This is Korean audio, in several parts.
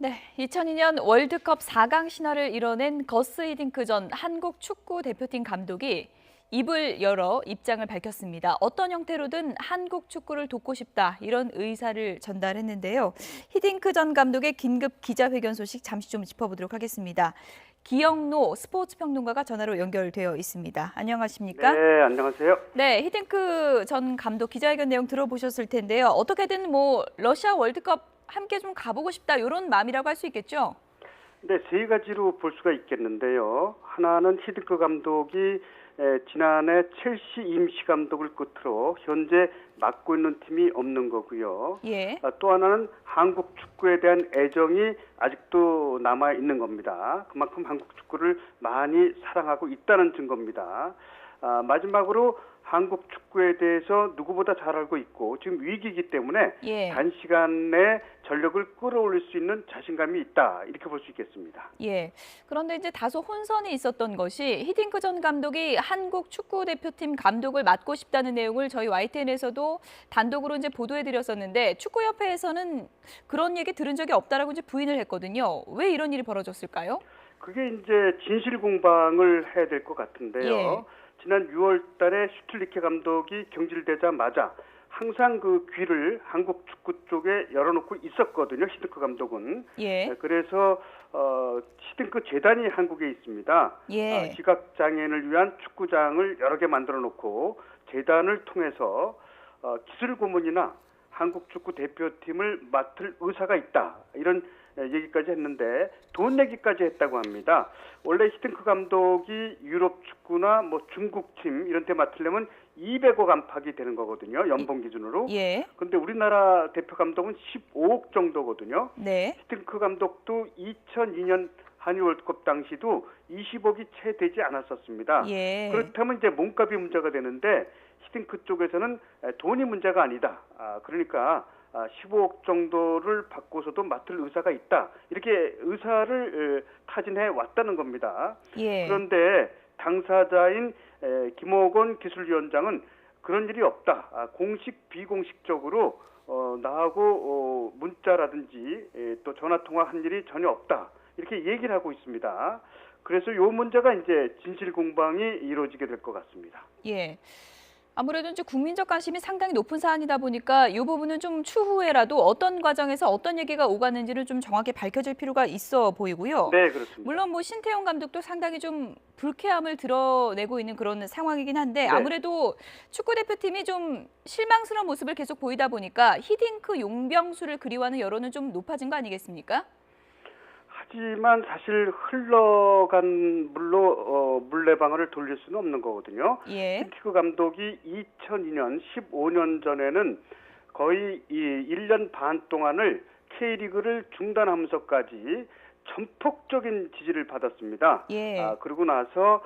네, 2002년 월드컵 4강 신화를 이뤄낸 거스 히딩크 전 한국 축구 대표팀 감독이 입을 열어 입장을 밝혔습니다. 어떤 형태로든 한국 축구를 돕고 싶다, 이런 의사를 전달했는데요. 히딩크 전 감독의 긴급 기자회견 소식 잠시 좀 짚어보도록 하겠습니다. 기영로 스포츠 평론가가 전화로 연결되어 있습니다. 안녕하십니까? 네, 안녕하세요. 네, 히딩크 전 감독 기자회견 내용 들어보셨을 텐데요. 어떻게든 러시아 월드컵 함께 좀 가보고 싶다, 이런 마음이라고 할 수 있겠죠? 네, 세 가지로 볼 수가 있겠는데요. 하나는 히딩크 감독이 지난해 첼시 임시 감독을 끝으로 현재 맡고 있는 팀이 없는 거고요. 예. 또 하나는 한국 축구에 대한 애정이 아직도 남아 있는 겁니다. 그만큼 한국 축구를 많이 사랑하고 있다는 증거입니다. 마지막으로 한국 축구에 대해서 누구보다 잘 알고 있고 지금 위기이기 때문에 예. 단시간 내에 전력을 끌어올릴 수 있는 자신감이 있다, 이렇게 볼 수 있겠습니다. 예. 그런데 이제 다소 혼선이 있었던 것이 히딩크 전 감독이 한국 축구 대표팀 감독을 맡고 싶다는 내용을 저희 YTN에서도 단독으로 이제 보도해드렸었는데 축구협회에서는 그런 얘기 들은 적이 없다라고 이제 부인을 했거든요. 왜 이런 일이 벌어졌을까요? 그게 이제 진실 공방을 해야 될 것 같은데요. 예. 지난 6월 달에 슈틸리케 감독이 경질되자마자 항상 그 귀를 한국 축구 쪽에 열어놓고 있었거든요. 히딩크 감독은. 예. 그래서 히딩크 재단이 한국에 있습니다. 예. 시각장애인을 위한 축구장을 여러 개 만들어 놓고 재단을 통해서 기술 고문이나 한국 축구 대표팀을 맡을 의사가 있다, 이런 얘기까지 했는데 돈 내기까지 했다고 합니다. 원래 히딩크 감독이 유럽 축구나 중국 팀 이런 데 맡으려면 200억 안팎이 되는 거거든요. 연봉 기준으로. 예. 근데 우리나라 대표 감독은 15억 정도거든요. 네. 히딩크 감독도 2002년 한일 월드컵 당시도 20억이 채 되지 않았었습니다. 예. 그렇다면 이제 몸값이 문제가 되는데 히딩크 쪽에서는 돈이 문제가 아니다. 그러니까 15억 정도를 받고서도 맡을 의사가 있다, 이렇게 의사를 타진해 왔다는 겁니다. 예. 그런데 당사자인 김호건 기술위원장은 그런 일이 없다, 공식 비공식적으로 나하고 문자라든지 또 전화통화한 일이 전혀 없다, 이렇게 얘기를 하고 있습니다. 그래서 이 문제가 이제 진실 공방이 이루어지게 될 것 같습니다. 예. 아무래도 이제 국민적 관심이 상당히 높은 사안이다 보니까 이 부분은 좀 추후에라도 어떤 과정에서 어떤 얘기가 오가는지를 좀 정확히 밝혀질 필요가 있어 보이고요. 네, 그렇습니다. 물론 신태용 감독도 상당히 좀 불쾌함을 드러내고 있는 그런 상황이긴 한데, 네. 아무래도 축구 대표팀이 좀 실망스러운 모습을 계속 보이다 보니까 히딩크 용병수를 그리워하는 여론은 좀 높아진 거 아니겠습니까? 하지만 사실 흘러간 물로 물레방아를 돌릴 수는 없는 거거든요. 예. 히딩크 감독이 2002년 15년 전에는 거의 이 1년 반 동안을 K리그를 중단하면서까지 전폭적인 지지를 받았습니다. 예. 그러고 나서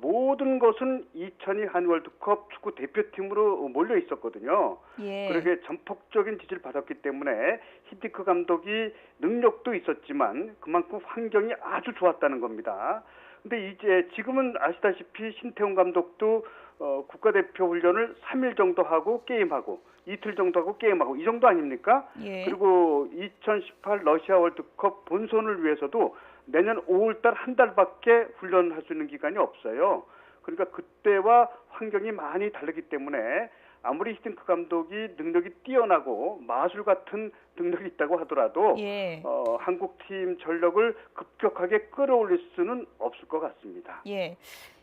모든 것은 2002 한월드컵 축구 대표팀으로 몰려 있었거든요. 예. 그렇게 전폭적인 지지를 받았기 때문에 히딩크 감독이 능력도 있었지만 그만큼 환경이 아주 좋았다는 겁니다. 근데 이제 지금은 아시다시피 신태용 감독도 국가대표 훈련을 3일 정도 하고 게임하고 이틀 정도 하고 게임하고 이 정도 아닙니까? 예. 그리고 2018 러시아 월드컵 본선을 위해서도 내년 5월달 한 달밖에 훈련할 수 있는 기간이 없어요. 그러니까 그때와 환경이 많이 다르기 때문에 아무리 히딩크 감독이 능력이 뛰어나고 마술 같은 능력이 있다고 하더라도 예. 한국팀 전력을 급격하게 끌어올릴 수는 없을 것 같습니다. 예.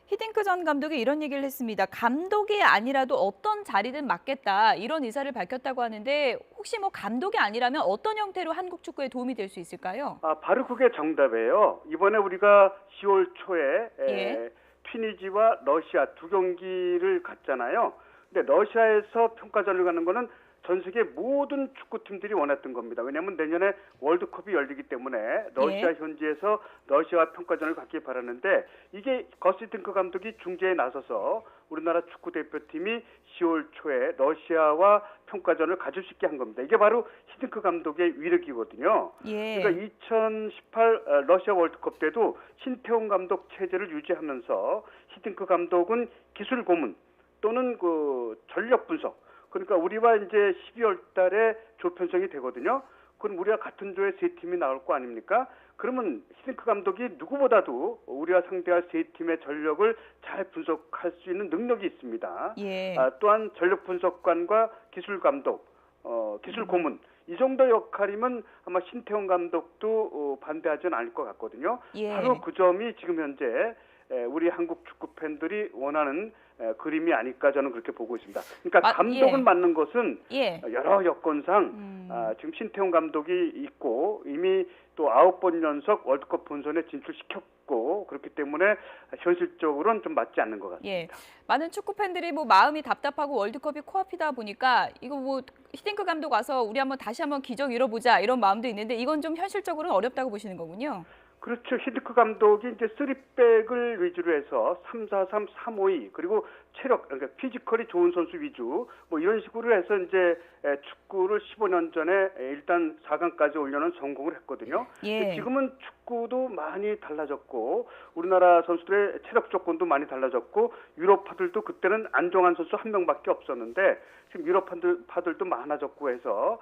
히딩크 전 감독이 이런 얘기를 했습니다. 감독이 아니라도 어떤 자리든 맡겠다, 이런 의사를 밝혔다고 하는데, 혹시 감독이 아니라면 어떤 형태로 한국 축구에 도움이 될 수 있을까요? 바로 그게 정답이에요. 이번에 우리가 10월 초에 예. 튀니지와 러시아 두 경기를 갔잖아요. 근데 러시아에서 평가전을 가는 거는 전 세계 모든 축구팀들이 원했던 겁니다. 왜냐하면 내년에 월드컵이 열리기 때문에 러시아 예. 현지에서 러시아와 평가전을 갖길 바라는데, 이게 거스 히딩크 감독이 중재에 나서서 우리나라 축구대표팀이 10월 초에 러시아와 평가전을 가질 수 있게 한 겁니다. 이게 바로 히딩크 감독의 위력이거든요. 예. 그러니까 2018 러시아 월드컵 때도 신태용 감독 체제를 유지하면서 히딩크 감독은 기술 고문 또는 그 전력 분석, 그러니까 우리와 이제 12월 달에 조편성이 되거든요. 그럼 우리와 같은 조에 세 팀이 나올 거 아닙니까? 그러면 히딩크 감독이 누구보다도 우리와 상대할 세 팀의 전력을 잘 분석할 수 있는 능력이 있습니다. 예. 또한 전력 분석관과 기술 감독, 기술 고문 이 정도 역할이면 아마 신태용 감독도 반대하지는 않을 것 같거든요. 예. 바로 그 점이 지금 현재 우리 한국 축구 팬들이 원하는 그림이 아닐까 저는 그렇게 보고 있습니다. 그러니까 감독을 예. 맡는 것은 예. 여러 여건상 지금 신태용 감독이 있고 이미 또 9번 연속 월드컵 본선에 진출시켰고 그렇기 때문에 현실적으로는 좀 맞지 않는 것 같습니다. 예. 많은 축구 팬들이 뭐 마음이 답답하고 월드컵이 코앞이다 보니까 이거 뭐 히딩크 감독 와서 우리 다시 한번 기적 이뤄보자 이런 마음도 있는데 이건 좀 현실적으로는 어렵다고 보시는 거군요. 그렇죠. 히딩크 감독이 이제 3백을 위주로 해서 3-4-3, 3-5-2 그리고 체력, 그러니까 피지컬이 좋은 선수 위주 뭐 이런 식으로 해서 이제 축구를 15년 전에 일단 4강까지 올려놓은 성공을 했거든요. 예. 지금은 축구도 많이 달라졌고 우리나라 선수들의 체력 조건도 많이 달라졌고 유럽파들도 그때는 안정환 선수 한 명밖에 없었는데 지금 유럽파들도 많아졌고 해서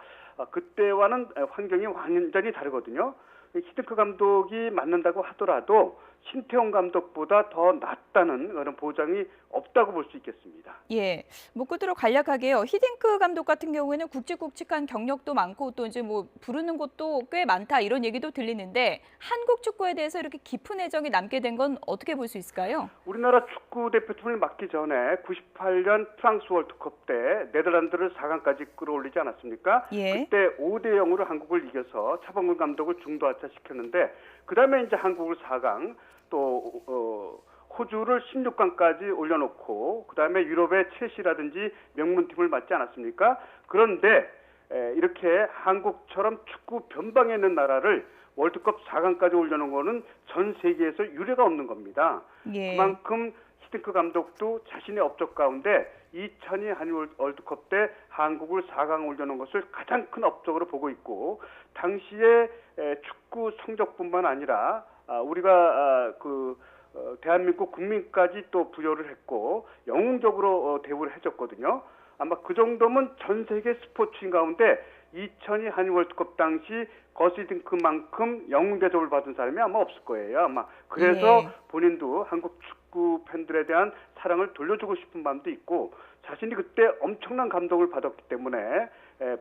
그때와는 환경이 완전히 다르거든요. 히딩크 감독이 맡는다고 하더라도 신태용 감독보다 더 낫다는 그런 보장이 없다고 볼 수 있겠습니다. 예, 뭐 끝으로 간략하게요. 히딩크 감독 같은 경우에는 굵직굵직한 경력도 많고 또 이제 뭐 부르는 곳도 꽤 많다 이런 얘기도 들리는데 한국 축구에 대해서 이렇게 깊은 애정이 남게 된 건 어떻게 볼 수 있을까요? 우리나라 축구 대표팀을 맡기 전에 98년 프랑스 월드컵 때 네덜란드를 4강까지 끌어올리지 않았습니까? 예. 그때 5-0으로 한국을 이겨서 차범근 감독을 중도하차 시켰는데 그다음에 이제 한국을 4강 또 호주를 16강까지 올려놓고 그다음에 유럽의 첼시라든지 명문팀을 맡지 않았습니까? 그런데 이렇게 한국처럼 축구 변방에 있는 나라를 월드컵 4강까지 올려놓은 거는 전 세계에서 유례가 없는 겁니다. 예. 그만큼 히딩크 감독도 자신의 업적 가운데 2002 한일 월드컵 때 한국을 4강 올려놓은 것을 가장 큰 업적으로 보고 있고 당시에 축구 성적뿐만 아니라 우리가 대한민국 국민까지 또 부여를 했고 영웅적으로 대우를 해줬거든요. 아마 그 정도면 전 세계 스포츠인 가운데 2002 한일 월드컵 당시 거시딩크만큼 영웅 대접을 받은 사람이 아마 없을 거예요. 아마 그래서 예. 본인도 한국 축구 팬들에 대한 사랑을 돌려주고 싶은 마음도 있고 자신이 그때 엄청난 감동을 받았기 때문에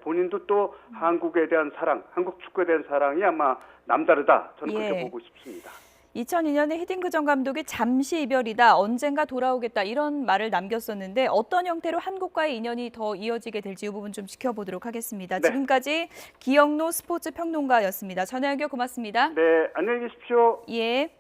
본인도 또 한국에 대한 사랑, 한국 축구에 대한 사랑이 아마 남다르다. 저는 예. 그렇게 보고 싶습니다. 2002년에 히딩크 전 감독이 잠시 이별이다, 언젠가 돌아오겠다 이런 말을 남겼었는데 어떤 형태로 한국과의 인연이 더 이어지게 될지 이 부분 좀 지켜보도록 하겠습니다. 네. 지금까지 기영로 스포츠 평론가였습니다. 전화 연결 고맙습니다. 네, 안녕히 계십시오. 예.